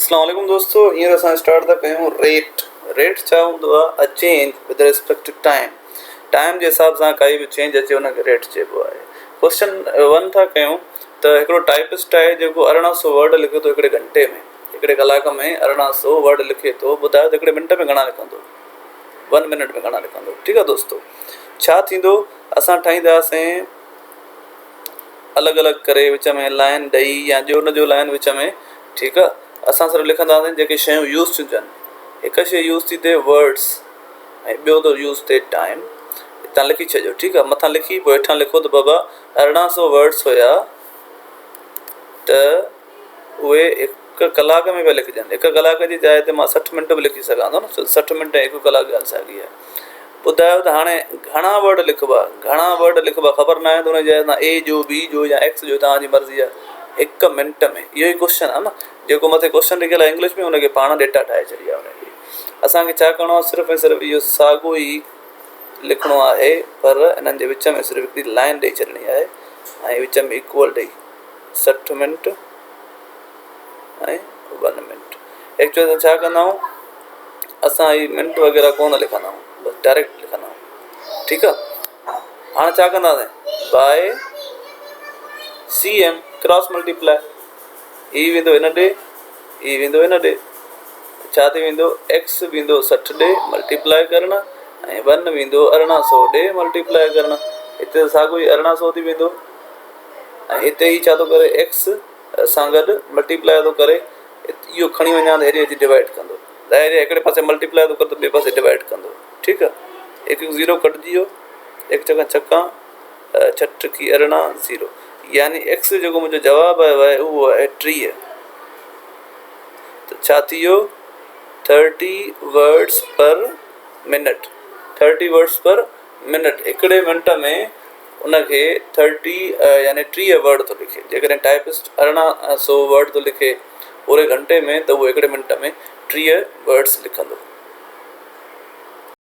अस्सलाम वालेकुम दोस्तों, हींअर असां स्टार्ट था कयूं रेट छा हूंदो आहे? A change with respect to time जे हिसाब सां काई बि चेंज अचे हुनखे रेट चइबो आहे। क्वेश्चन 1 था कयूं त हिकिड़ो टाइपिस्ट आहे जेको 1800 वर्ड लिखे थो हिकिड़े घंटे में, हिकिड़े कलाक में 1800 वर्ड लिखे थो। ॿुधायो त हिकिड़े मिंट में घणा लिखंदो? 1 मिनट में घणा लिखंदो? ठीकु आहे दोस्तों, छा थींदो? असां ठाहींदासीं अलॻि अलॻि करे विच में लाइन ॾेई या जो न जो लाइन विच में। ठीकु आहे, असां सिर्फ़ु लिखंदासीं जेके शयूं यूज़ थियूं थियनि। हिकु शइ यूज़ थी थिए वर्ड्स ऐं ॿियो थो यूज़ थिए टाइम। तव्हां लिखी छॾियो, ठीकु आहे। मथां लिखी पोइ हेठां लिखो त बाबा 1800 वर्ड्स हुया त उहे हिकु कलाक में पिया लिखजनि। हिकु कलाक जी जाइ ते मां 60 मिंट बि लिखी सघां थो न। 60 मिंट ऐं 1 कलाक ॻाल्हि साॻी आहे। ॿुधायो त हाणे घणा वर्ड लिखिबा? ख़बर न आहे त हुन जाइ तां ए जो, बी जो या एक्स जो तव्हांजी मर्ज़ी आहे। 1 मिंट में इहो ई क्वेश्चन आहे न। जेको मथे क्वेश्चन लिखियल आहे इंग्लिश में हुनखे पाण डेटा ठाहे छॾी आहे हुनजी। असांखे छा करिणो आहे? सिर्फ़ु ऐं सिर्फ़ु इहो साॻियो ई लिखिणो आहे, पर इन्हनि जे विच में सिर्फ़ु हिकिड़ी लाइन ॾेई छॾिणी आहे ऐं विच में इक्वल ॾेई 60 मिंट ऐं 1 मिंट। एक्चुअली छा कंदा आहियूं असां? ही मिंट वग़ैरह कोन लिखंदा आहियूं, बसि डायरेक्ट लिखंदा आहियूं। ठीकु आहे, हाणे छा कंदासीं? By CM cross multiply. ही वेंदो हिन ॾे, ही वेंदो हिन ॾे। छा थी वेंदो? एक्स वेंदो 60 ॾे मल्टीप्लाई करणु ऐं 1 वेंदो 1800 ॾे मल्टीप्लाई करणु। हिते साॻियो ई 1800 थी वेंदो ऐं हिते ई छा थो करे? एक्स सां गॾु मल्टीप्लाई थो करे। इहो खणी वञा त हेॾे अची डिवाइड कंदो। ज़ाहिर हिकिड़े पासे मल्टीप्लाई थो करे त ॿिए पासे डिवाइड कंदो। ठीकु आहे, हिकु 0 कटिजी वियो। 1 छका छक्का 6 की 18 0, यानी एक्स जेको मुंहिंजो जवाबु आयो आहे उहो आहे 30। त छा थी वियो? 30 वर्ड्स पर मिनट। 30 वर्ड्स पर मिनट। हिकिड़े मिंट में उनखे 30 यानी 30 वर्ड थो लिखे। जेकॾहिं टाइपिस्ट 1800 वर्ड थो लिखे पूरे घंटे में, त उहो हिकिड़े मिंट में 30 वर्ड्स लिखंदो।